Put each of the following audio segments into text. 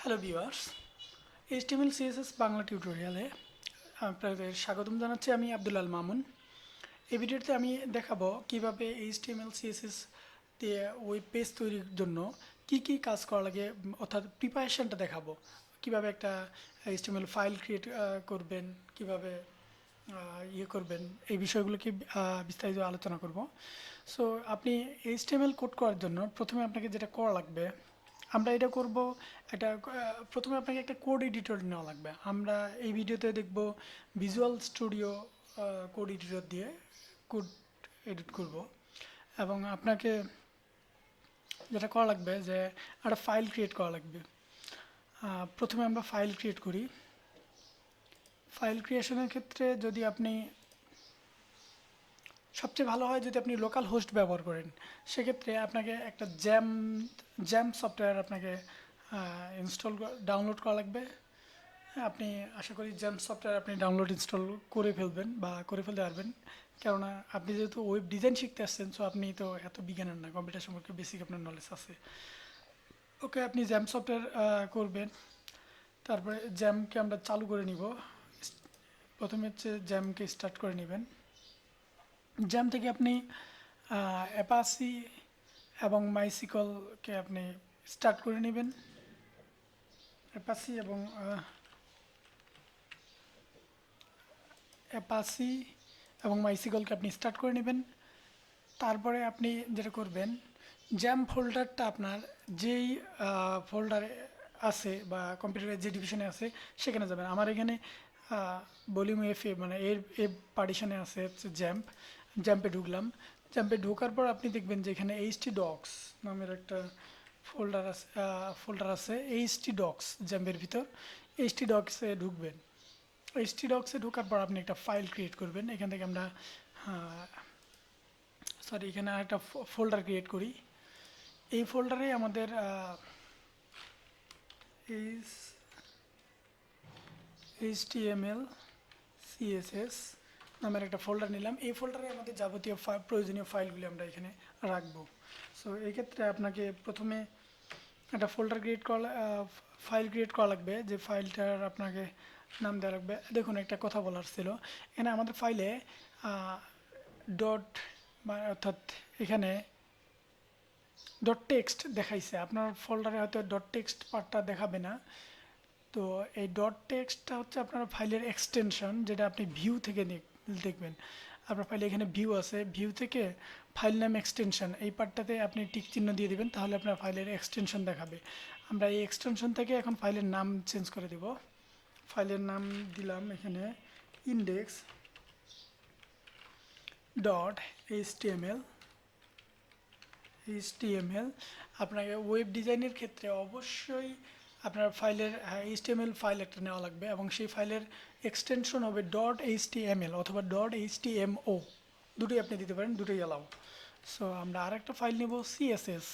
Hello viewers, HTML-CSS Bangla টিউটোরিয়ালে আপনাদের স্বাগতম জানাচ্ছি। আমি আব্দুলাল মামুন। এই ভিডিওতে আমি দেখাবো কিভাবে HTML-CSS দিয়ে ওয়েব পেজ তৈরির জন্য কি কাজ করা লাগে, অর্থাৎ প্রিপারেশনটা দেখাবো। কিভাবে একটা HTML ফাইল ক্রিয়েট করবেন, কিভাবে করবেন, এই বিষয়গুলোকে বিস্তারিত আলোচনা করব। সো আপনি HTML কোড করার জন্য প্রথমে আপনাকে যেটা করা লাগবে, আমরা এটা করব একটা প্রথমে আপনাকে একটা কোড এডিটর নেওয়া লাগবে। আমরা এই ভিডিওতে দেখব ভিজুয়াল স্টুডিও কোড এডিটর দিয়ে কোড এডিট করব। এবং আপনাকে যেটা করা লাগবে যে একটা ফাইল ক্রিয়েট করা লাগবে। প্রথমে আমরা ফাইল ক্রিয়েট করি। ফাইল ক্রিয়েশনের ক্ষেত্রে যদি আপনি সবচেয়ে ভালো হয় যদি আপনি লোকাল হোস্ট ব্যবহার করেন, সেক্ষেত্রে আপনাকে একটা জ্যাম সফটওয়্যার আপনাকে ডাউনলোড করা লাগবে। হ্যাঁ, আপনি আশা করি জ্যাম সফটওয়্যার আপনি ডাউনলোড ইনস্টল করে ফেলবেন বা করে ফেলতে পারবেন, কেননা আপনি যেহেতু ওয়েব ডিজাইন শিখতে আসছেন, সো আপনি তো এত বিজ্ঞানের না, কম্পিউটার সম্পর্কে বেসিক আপনার নলেজ আছে। ওকে, আপনি জ্যাম সফটওয়্যার করবেন। তারপরে জ্যামকে আমরা চালু করে নিব। প্রথমে হচ্ছে জ্যামকে স্টার্ট করে নেবেন। জ্যাম থেকে আপনি অ্যাপাসি এবং মাইসিকলকে আপনি স্টার্ট করে নেবেন। অ্যাপাসি এবং অ্যাপাসি এবং মাইসিকলকে আপনি স্টার্ট করে নেবেন। তারপরে আপনি যেটা করবেন, জ্যাম ফোল্ডারটা আপনার যেই ফোল্ডারে আছে বা কম্পিউটারের যে ডিভিশনে আছে সেখানে যাবেন। আমার এখানে ভলিউম এফ এ, মানে এ পার্টিশনে আছে হচ্ছে জ্যাম্পে ঢুকলাম। জ্যাম্পে ঢোকার পর আপনি দেখবেন যে এখানে htdocs নামের একটা ফোল্ডার আছে htdocs জ্যাম্পের ভিতর। htdocs-এ ঢুকবেন। htdocs-এ ঢোকার পর আপনি একটা ফাইল ক্রিয়েট করবেন। এখান থেকে আমরা এখানে একটা ফোল্ডার ক্রিয়েট করি। এই ফোল্ডারে আমাদের HTML-CSS নামের একটা ফোল্ডার নিলাম। এই ফোল্ডারে আমাদের যাবতীয় প্রয়োজনীয় ফাইলগুলি আমরা এখানে রাখবো। সো এই ক্ষেত্রে আপনাকে প্রথমে একটা ফাইল ক্রিয়েট করা লাগবে, যে ফাইলটার আপনাকে নাম দেওয়া লাগবে। দেখুন, একটা কথা বলার ছিল, এখানে আমাদের ফাইলে ডট অর্থাৎ এখানে ডট টেক্সট দেখাইছে, আপনার ফোল্ডারে হয়তো ডট টেক্সট পার্টটা দেখাবে না। তো এই ডট টেক্সটটা হচ্ছে আপনার ফাইলের এক্সটেনশন, যেটা আপনি ভিউ থেকে দেখবেন। আপনার ফাইলে এখানে ভিউ আছে, ভিউ থেকে ফাইল নাম এক্সটেনশন এই পার্টটাতে আপনি টিক চিহ্ন দিয়ে দিবেন, তাহলে আপনার ফাইলের এক্সটেনশন দেখাবে। আমরা এই এক্সটেনশন থেকে এখন ফাইলের নাম চেঞ্জ করে দেব। ফাইলের নাম দিলাম এখানে ইন্ডেক্স ডট এইচটিএমএল। আপনাকে ওয়েব ডিজাইনের ক্ষেত্রে অবশ্যই আপনার ফাইলের HTML ফাইল একটা নেওয়া লাগবে, এবং সেই ফাইলের এক্সটেনশন হবে ডট HTML অথবা ডট HTMO, দুটোই আপনি দিতে পারেন, দুটোই অ্যালাউ। সো আমরা আরেকটা ফাইল নিব CSS।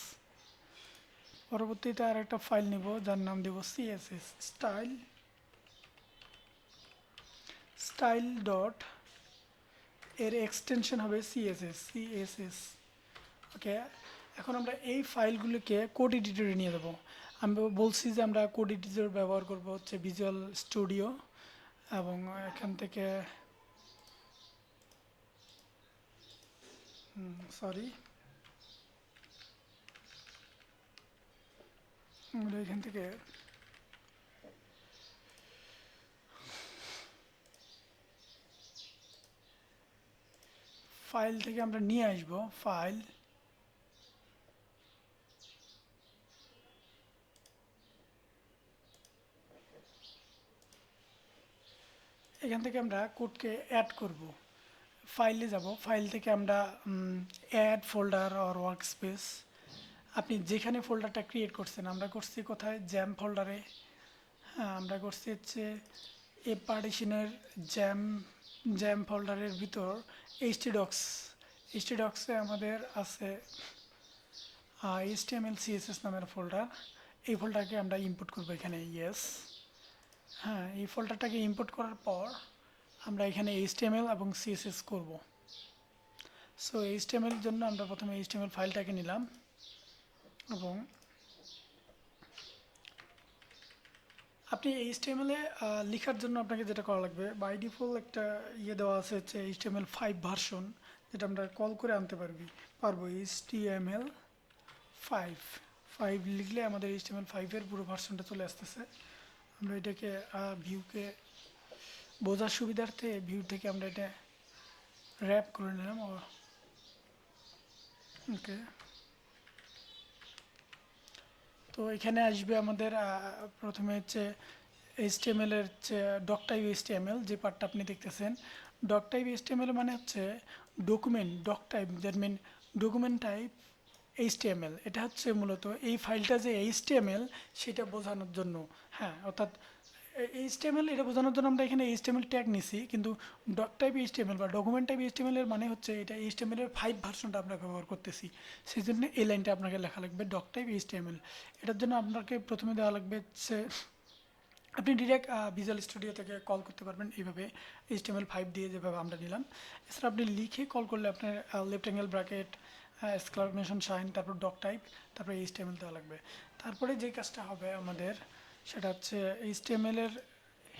পরবর্তীতে আরেকটা ফাইল নিব যার নাম দেব CSS স্টাইল ডট, এর এক্সটেনশন হবে CSS। ওকে, এখন আমরা এই ফাইলগুলোকে কোড এডিটরে নিয়ে যাব। আমি বলছি যে আমরা কোড এডিটর ব্যবহার করব হচ্ছে ভিজুয়াল স্টুডিও, এবং এখান থেকে আমরা এখান থেকে ফাইল থেকে আমরা নিয়ে আসব ফাইল। এখান থেকে আমরা কোডকে অ্যাড করব। ফাইলে যাব, ফাইল থেকে আমরা অ্যাড ফোল্ডার অর ওয়ার্কস্পেস, আপনি যেখানে ফোল্ডারটা ক্রিয়েট করছেন, আমরা করছি কোথায়, জ্যাম ফোল্ডারে। হ্যাঁ, আমরা করছি হচ্ছে এ পার্টিশনের জ্যাম ফোল্ডারের ভিতর htdocs-এ আমাদের আছে HTML-CSS নামের ফোল্ডার। এই ফোল্ডারকে আমরা ইম্পোর্ট করব এখানে, ইয়েস। হ্যাঁ, এই ফোল্ডারটাকে ইম্পোর্ট করার পর আমরা এখানে HTML এবং CSS করব। সো HTML এর জন্য আমরা প্রথমে HTML ফাইলটাকে নিলাম এবং আপনি HTML এ লেখার জন্য আপনাকে যেটা করা লাগবে, বাই ডিফল্ট একটা দেওয়া আছে হচ্ছে HTML5 ভার্সন, যেটা আমরা কল করে আনতে পারবো HTML5 লিখলে আমাদের HTML5 এর পুরো ভার্সনটা চলে আসতেছে। আমরা এটাকে ভিউকে বোঝার সুবিধার্থে ভিউ থেকে আমরা এটা র্যাপ করে নিলাম। ওকে, তো এখানে আসবে আমাদের প্রথমে হচ্ছে HTML এর হচ্ছে ডক টাইপ HTML, যে পার্টটা আপনি দেখতেছেন। ডক টাইপ HTML মানে হচ্ছে document, doc type that mean document type HTML। এটা হচ্ছে মূলত এই ফাইলটা যে HTML সেটা বোঝানোর জন্য। হ্যাঁ, অর্থাৎ HTML এটা বোঝানোর জন্য আমরা এখানে HTML ট্যাগ নিছি, কিন্তু ডক টাইপ HTML বা ডকুমেন্ট টাইপ HTML এর মানে হচ্ছে এটা HTML এর 5 ভার্সনটা আমরা ব্যবহার করতেছি। সেই জন্য এই লাইনটা আপনাকে লেখা লাগবে ডক টাইপ HTML। এটার জন্য আপনাকে প্রথমে দেওয়া লাগবে হচ্ছে, আপনি ডিরেক্ট ভিজুয়াল স্টুডিও থেকে কল করতে পারবেন এইভাবে HTML5 দিয়ে যেভাবে আমরা নিলাম। এছাড়া আপনি লিখে কল করলে আপনার left angle bracket, exclamation sign, তারপর ডক টাইপ, তারপরে HTML দেওয়া লাগবে। তারপরে যে কাজটা হবে আমাদের সেটা হচ্ছে HTML এর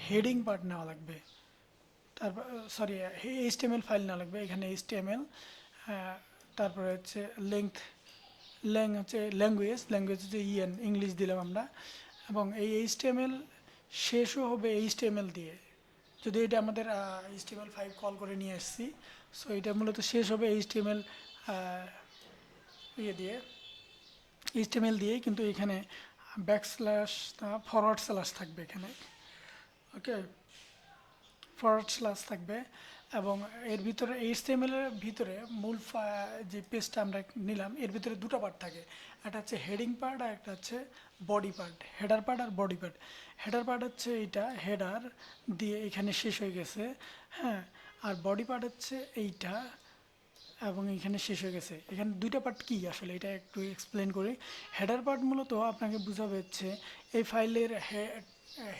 হেডিং পার্ট নেওয়া লাগবে। তারপর সরি, HTML ফাইল নেওয়া লাগবে, এখানে HTML, তারপরে হচ্ছে হচ্ছে ল্যাঙ্গুয়েজ হচ্ছে ইংলিশ দিলাম আমরা, এবং এই HTML শেষও হবে HTML দিয়ে। যদি এটা আমাদের HTML5 কল করে নিয়ে আসছি, সো এটা মূলত শেষ হবে HTML দিয়ে HTML দিয়ে, কিন্তু এখানে ব্যাকস্ল্যাশ ফরওয়ার্ড স্ল্যাশ থাকবে এখানে। ওকে, ফরওয়ার্ড স্ল্যাশ থাকবে, এবং এর ভিতরে HTML এর ভিতরে মূল যে পেজটা আমরা নিলাম এর ভিতরে দুটো পার্ট থাকে। একটা হচ্ছে হেডিং পার্ট আর একটা হচ্ছে বডি পার্ট, হেডার পার্ট আর বডি পার্ট। হেডার পার্ট হচ্ছে এইটা, হেডার দিয়ে এখানে শেষ হয়ে গেছে। হ্যাঁ, আর বডি পার্ট হচ্ছে এইটা এবং এখানে শেষ হয়ে গেছে। এখানে দুইটা পার্ট কি আসলে এটা একটু এক্সপ্লেন করি। হেডার পার্ট মূলত আপনাকে বোঝাবে হচ্ছে এই ফাইলের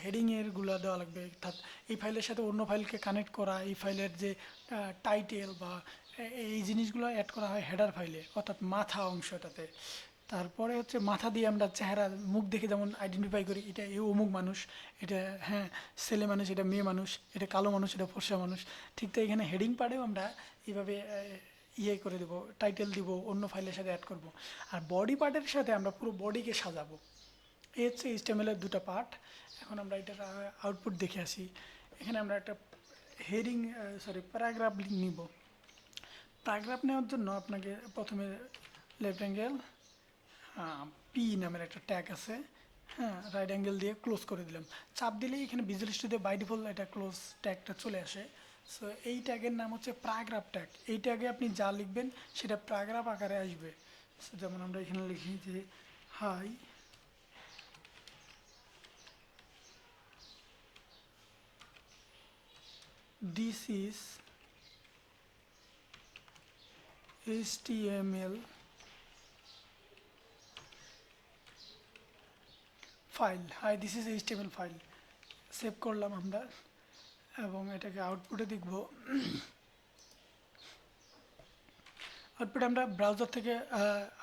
হেডিংয়ের গুলা দেওয়া লাগবে, অর্থাৎ এই ফাইলের সাথে অন্য ফাইলকে কানেক্ট করা, এই ফাইলের যে টাইটেল বা এই জিনিসগুলো অ্যাড করা হয় হেডার ফাইলে, অর্থাৎ মাথা অংশটাতে। তারপরে হচ্ছে মাথা দিয়ে আমরা চেহারা মুখ দেখে যেমন আইডেন্টিফাই করি, এটা এ অমুক মানুষ, এটা হ্যাঁ ছেলে মানুষ, এটা মেয়ে মানুষ, এটা কালো মানুষ, এটা ফর্সা মানুষ। ঠিক তাই এখানে হেডিং পার্টেও আমরা এইভাবে করে দেবো, টাইটেল দিব, অন্য ফাইলের সাথে অ্যাড করব। আর বডি পার্টের সাথে আমরা পুরো বডিকে সাজাবো। এই হচ্ছে HTML এর দুটো পার্ট। এখন আমরা এটার আউটপুট দেখে আসি। এখানে আমরা একটা প্যারাগ্রাফ নিব। প্যারাগ্রাফ নেওয়ার জন্য আপনাকে প্রথমে লেফট অ্যাঙ্গেল পি নামের একটা ট্যাগ আছে, হ্যাঁ, রাইট অ্যাঙ্গেল দিয়ে ক্লোজ করে দিলাম। চাপ দিলেই এখানে ভিজুয়াল স্টুডিও বাই ডিফল্ট এটা ক্লোজ ট্যাগটা চলে আসে। সো এই ট্যাগের নাম হচ্ছে প্যারাগ্রাফ ট্যাগ। এই ট্যাগে আপনি যা লিখবেন সেটা প্যারাগ্রাফ আকারে আসবে। সো যেমন আমরা এখানে লিখি যে hi, this is HTML file, hi this is HTML file. Save করলাম আমরা এবং এটাকে আউটপুটে দেখব। আউটপুট আমরা ব্রাউজার থেকে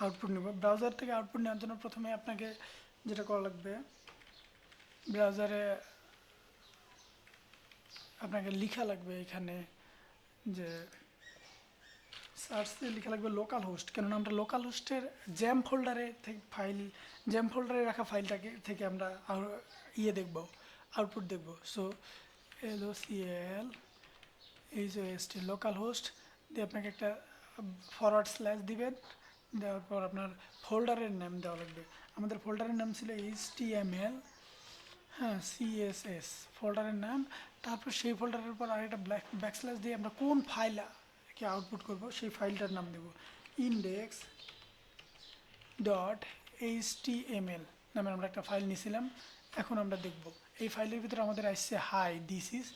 আউটপুট নেব। ব্রাউজার থেকে আউটপুট নেওয়ার জন্য প্রথমে আপনাকে যেটা করা লাগবে, ব্রাউজারে আপনাকে লেখা লাগবে এখানে যে সার্চে লেখা লাগবে লোকাল হোস্ট, কেননা আমরা লোকাল হোস্টের জ্যাম ফোল্ডারে থেকে জ্যাম ফোল্ডারে রাখা ফাইলটাকে থেকে আমরা দেখব, আউটপুট দেখব। সো LOCAL লোকাল হোস্ট দিয়ে আপনাকে একটা ফরওয়ার্ড স্ল্যাশ দিবেন, দেওয়ার পর আপনার ফোল্ডারের নাম দেওয়া লাগবে। আমাদের ফোল্ডারের নাম ছিল HTML, হ্যাঁ, CSS ফোল্ডারের নাম। তারপর সেই ফোল্ডারের পর আরেকটা ব্যাকস্ল্যাশ দিয়ে আমরা কোন ফাইলকে আউটপুট করব সেই ফাইলটার নাম দেব index.html নামের আমরা একটা ফাইল নিয়েছিলাম। এখন আমরা দেখব এই ফাইলের ভিতরে আমাদের আসছে hi this is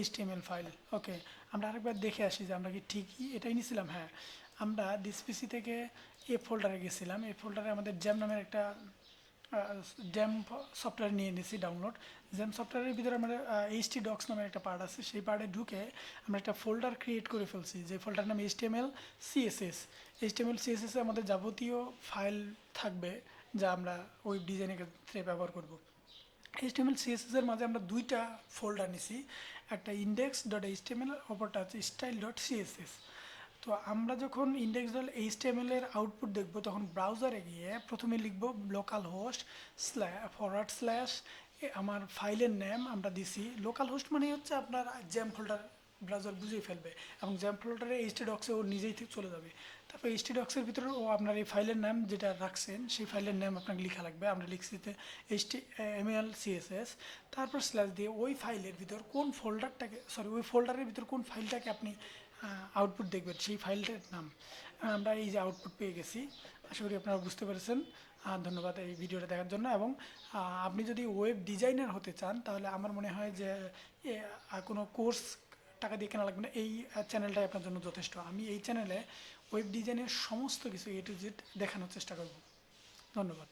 HTML file. Okay, আমরা আরেকবার দেখে আসি যে আমরা কি ঠিকই এটাই নিয়েছিলাম। হ্যাঁ, আমরা ডিসপিসি থেকে এ ফোল্ডারে গেছিলাম। এই ফোল্ডারে আমাদের জ্যাম নামের একটা জ্যাম সফটওয়্যার নিয়ে নিয়েছি ডাউনলোড। জ্যাম সফটওয়্যারের ভিতরে আমাদের HTDocs নামের একটা পার্ট আছে, সেই পার্টে ঢুকে আমরা একটা ফোল্ডার ক্রিয়েট করে ফেলছি, যে ফোল্ডার নাম HTML-CSS। HTML-CSS এ আমাদের যাবতীয় ফাইল থাকবে যা আমরা ওয়েব ডিজাইনের ক্ষেত্রে ব্যবহার করব। HTML CSS এর মাঝে আমরা দুইটা ফোল্ডার নিছি, একটা index.html অপরটা হচ্ছে style.css। তো আমরা যখন index.html এর আউটপুট দেখব তখন ব্রাউজারে গিয়ে প্রথমে লিখব লোকাল হোস্ট ফরওয়ার্ড স্ল্যাশ আমার ফাইলের নেম আমরা দিছি। লোকাল হোস্ট মানে হচ্ছে আপনার জ্যাম ফোল্ডার, ব্রাউজার বুঝেই ফেলবে এবং জ্যাম ফোল্ডারে htdocs ও নিজেই থেকে চলে যাবে। তারপর htdocs এর ভিতরে ও আপনার এই ফাইলের নাম যেটা রাখছেন সেই ফাইলের নাম আপনাকে লেখা লাগবে। আমরা লিখছি HTML CSS, তারপর স্ল্যাশ দিয়ে ওই ফাইলের ভিতর কোন ফোল্ডারটাকে ওই ফোল্ডারের ভিতর কোন ফাইলটাকে আপনি আউটপুট দেখবেন সেই ফাইলটার নাম। আমরা এই যে আউটপুট পেয়ে গেছি, আশা করি আপনারা বুঝতে পেরেছেন। ধন্যবাদ এই ভিডিওটা দেখার জন্য। এবং আপনি যদি ওয়েব ডিজাইনার হতে চান তাহলে আমার মনে হয় যে কোনো কোর্স টাকা দিয়ে কেনা লাগবে না, এই চ্যানেলটাই আপনার জন্য যথেষ্ট। আমি এই চ্যানেলে ওয়েব ডিজাইনের সমস্ত কিছু A to Z দেখানোর চেষ্টা করব। ধন্যবাদ।